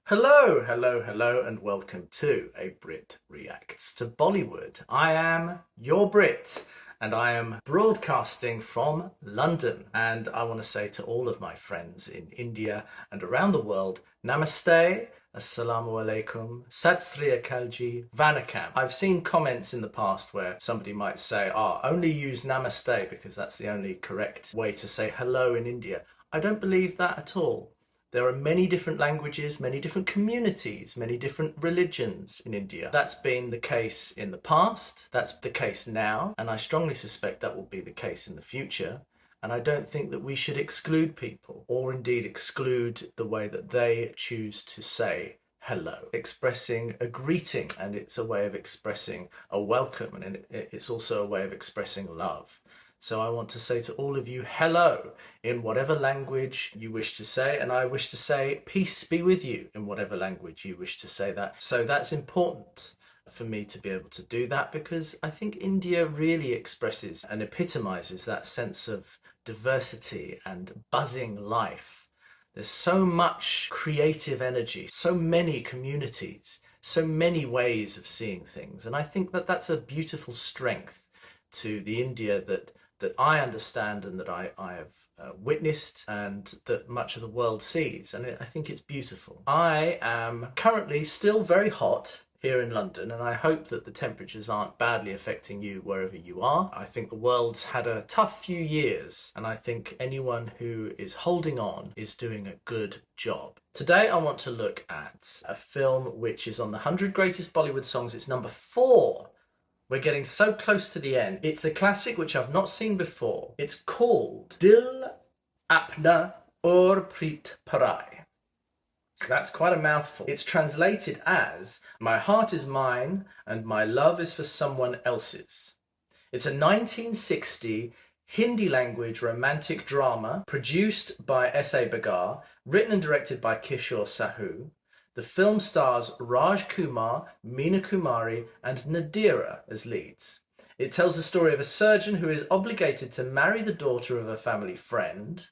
Hello, hello, hello, and welcome to A Brit Reacts to Bollywood. I am your Brit, and I am broadcasting from London. And I want to say to all of my friends in India and around the world, Namaste, Assalamu alaikum, Sat Sri Akal ji, Vanakkam. I've seen comments in the past where somebody might say, only use Namaste because that's the only correct way to say hello in India. I don't believe that at all. There are many different languages, many different communities, many different religions in India. That's been the case in the past, that's the case now, and I strongly suspect that will be the case in the future. And I don't think that we should exclude people, or indeed exclude the way that they choose to say hello. Expressing a greeting, and it's a way of expressing a welcome, and it's also a way of expressing love. So I want to say to all of you, hello, in whatever language you wish to say, and I wish to say peace be with you in whatever language you wish to say that. So that's important for me to be able to do that, because I think India really expresses and epitomizes that sense of diversity and buzzing life. There's so much creative energy, so many communities, so many ways of seeing things. And I think that that's a beautiful strength to the India that I understand and that I have witnessed and that much of the world sees. And I think it's beautiful. I am currently still very hot here in London, and I hope that the temperatures aren't badly affecting you wherever you are. I think the world's had a tough few years, and I think anyone who is holding on is doing a good job. Today I want to look at a film which is on the 100 Greatest Bollywood Songs. It's number 4. We're getting so close to the end. It's a classic which I've not seen before. It's called Dil Apna aur Preet Parai. That's quite a mouthful. It's translated as My heart is mine and my love is for someone else's. It's a 1960 Hindi language romantic drama produced by S.A. Bagar, written and directed by Kishore Sahu. The film stars Raaj, Meena Kumari and Nadira as leads. It tells the story of a surgeon who is obligated to marry the daughter of a family friend,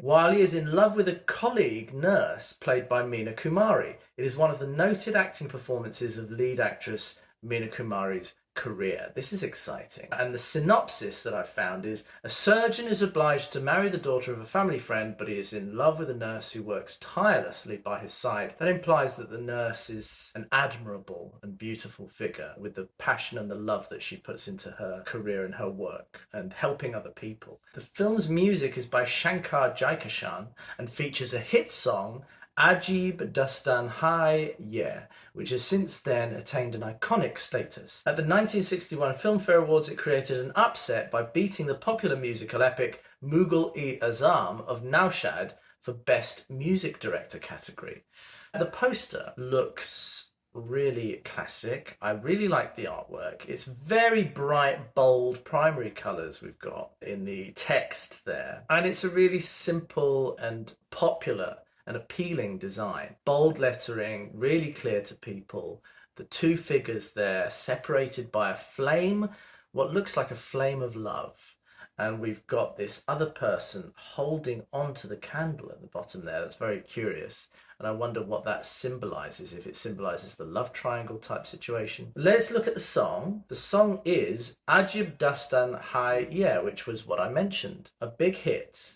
while he is in love with a colleague nurse played by Meena Kumari. It is one of the noted acting performances of lead actress Meena Kumari's career. This is exciting. And the synopsis that I found is: a surgeon is obliged to marry the daughter of a family friend, but he is in love with a nurse who works tirelessly by his side. That implies that the nurse is an admirable and beautiful figure with the passion and the love that she puts into her career and her work and helping other people. The film's music is by Shankar Jaikishan and features a hit song, AJIB Dastan Hai Yeh, which has since then attained an iconic status. At the 1961 Filmfare Awards, it created an upset by beating the popular musical epic Mughal-e-Azam of Naushad for Best Music Director category. The poster looks really classic. I really like the artwork. It's very bright, bold primary colours we've got in the text there. And it's a really simple and popular an appealing design. Bold lettering, really clear to people. The two figures there separated by a flame, what looks like a flame of love. And we've got this other person holding onto the candle at the bottom there. That's very curious. And I wonder what that symbolizes, if it symbolizes the love triangle type situation. Let's look at the song. The song is AJIB Dastan Hai Yeh, which was what I mentioned. A big hit.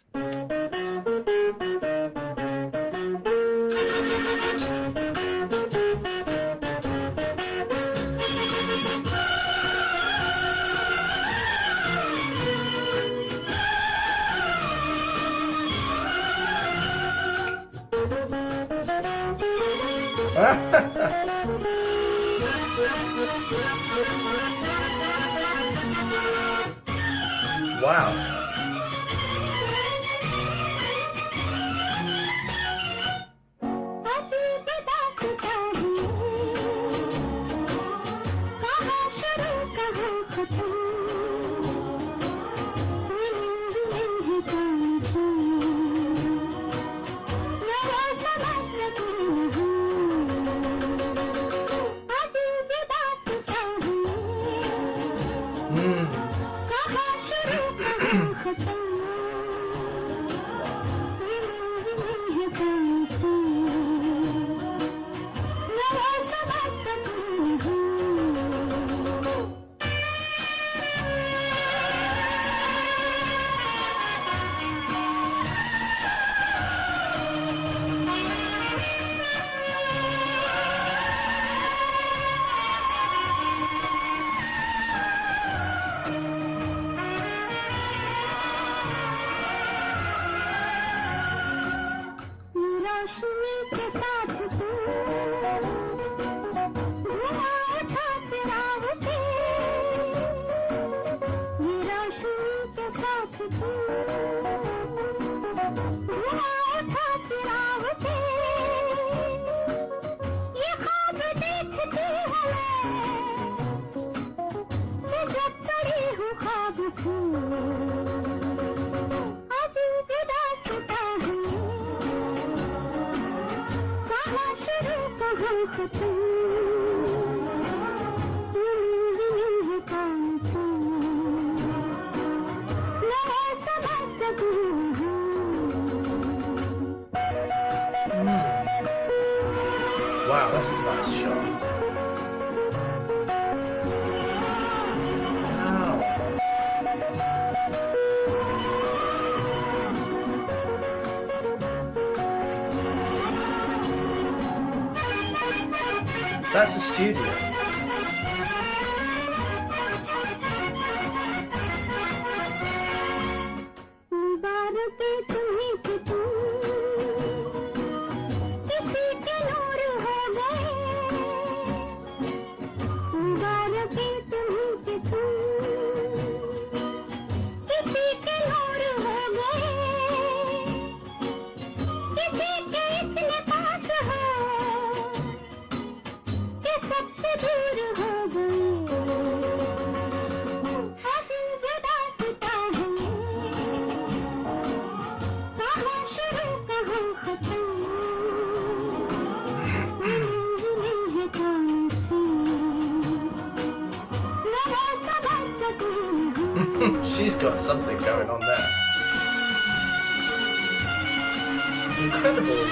Wow. Wow, that's a nice shot. Wow. That's a studio. She's got something going on there. Incredible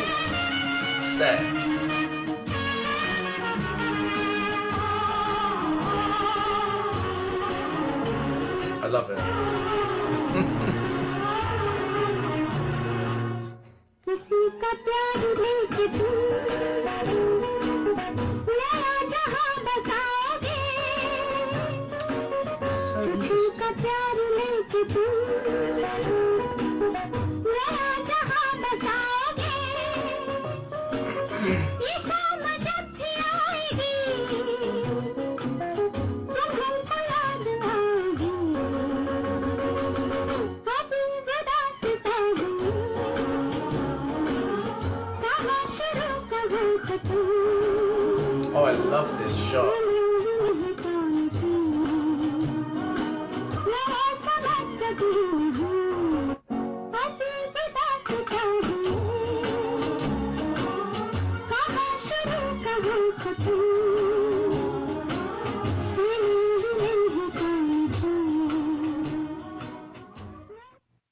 sets. I love it. So interesting. Oh, I love this shot.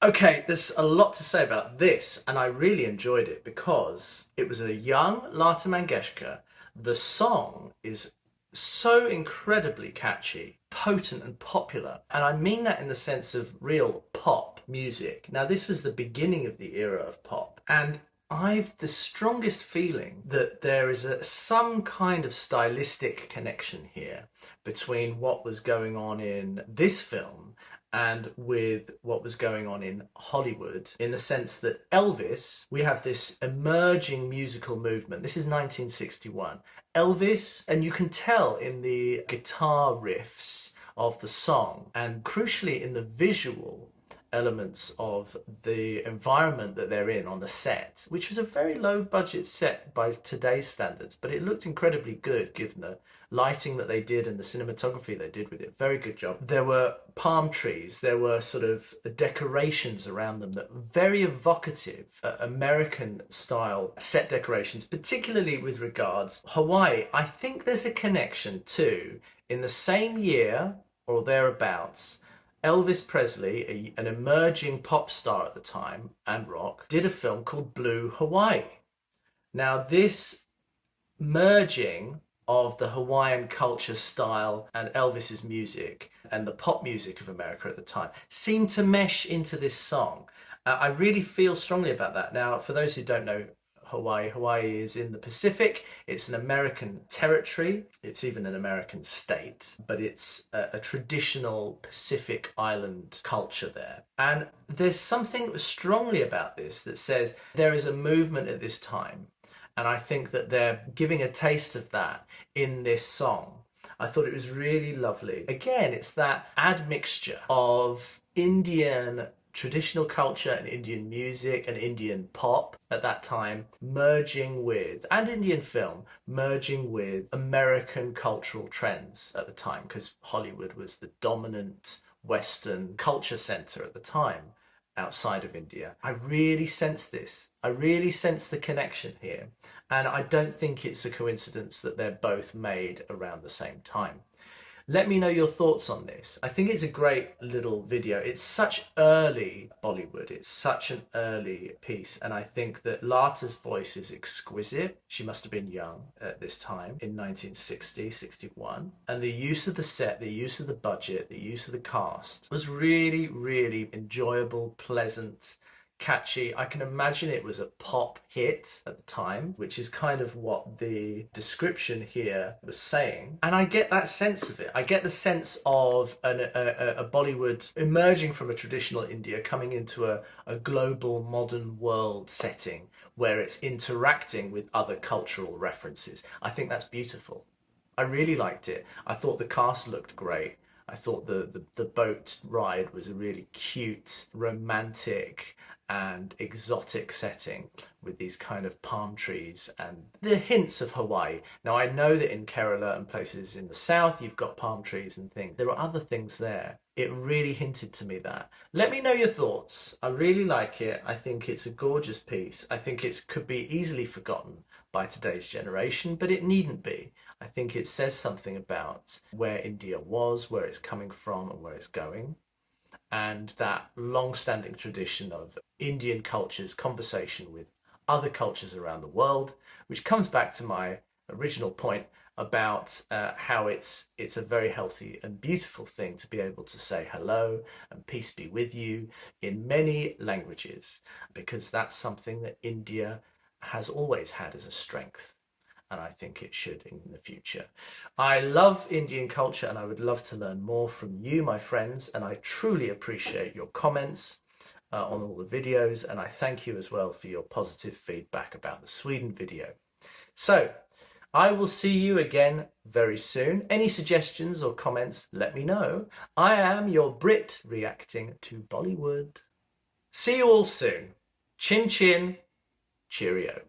Okay, there's a lot to say about this, and I really enjoyed it because it was a young Lata Mangeshkar. The song is so incredibly catchy, potent and popular, and I mean that in the sense of real pop music. Now, this was the beginning of the era of pop, and I've the strongest feeling that there is some kind of stylistic connection here between what was going on in this film and with what was going on in Hollywood, in the sense that Elvis, we have this emerging musical movement. This is 1961. Elvis, and you can tell in the guitar riffs of the song, and crucially in the visual elements of the environment that they're in on the set, which was a very low budget set by today's standards, but it looked incredibly good given the lighting that they did and the cinematography they did with it. Very good job. There were palm trees, there were sort of decorations around them that were very evocative, American style set decorations, particularly with regards Hawaii. I think there's a connection too. In the same year or thereabouts, Elvis Presley, an emerging pop star at the time and rock, did a film called Blue Hawaii. Now, this merging of the Hawaiian culture style and Elvis's music and the pop music of America at the time seemed to mesh into this song. I really feel strongly about that. Now, for those who don't know Hawaii. Hawaii is in the Pacific. It's an American territory. It's even an American state, but it's a traditional Pacific island culture there. And there's something strongly about this that says there is a movement at this time. And I think that they're giving a taste of that in this song. I thought it was really lovely. Again, it's that admixture of Indian traditional culture and Indian music and Indian pop at that time merging with, and Indian film merging with American cultural trends at the time, because Hollywood was the dominant Western culture center at the time outside of India. I really sense this. I really sense the connection here. And I don't think it's a coincidence that they're both made around the same time. Let me know your thoughts on this. I think it's a great little video. It's such early Bollywood. It's such an early piece. And I think that Lata's voice is exquisite. She must have been young at this time in 1960, 61. And the use of the set, the use of the budget, the use of the cast was really, really enjoyable, pleasant, catchy. I can imagine it was a pop hit at the time, which is kind of what the description here was saying. And I get that sense of it. I get the sense of a Bollywood emerging from a traditional India, coming into a global modern world setting where it's interacting with other cultural references. I think that's beautiful. I really liked it. I thought the cast looked great. I thought the boat ride was a really cute, romantic and exotic setting with these kind of palm trees and the hints of Hawaii. Now I know that in Kerala and places in the south you've got palm trees and things. There are other things there. It really hinted to me that. Let me know your thoughts. I really like it. I think it's a gorgeous piece. I think it could be easily forgotten by today's generation, but it needn't be. I think it says something about where India was, where it's coming from and where it's going, and that long-standing tradition of Indian culture's conversation with other cultures around the world, which comes back to my original point about how it's a very healthy and beautiful thing to be able to say hello and peace be with you in many languages, because that's something that India has always had as a strength. And I think it should in the future. I love Indian culture and I would love to learn more from you, my friends, and I truly appreciate your comments on all the videos, and I thank you as well for your positive feedback about the Sweden video. So, I will see you again very soon. Any suggestions or comments, let me know. I am your Brit reacting to Bollywood. See you all soon. Chin chin, cheerio.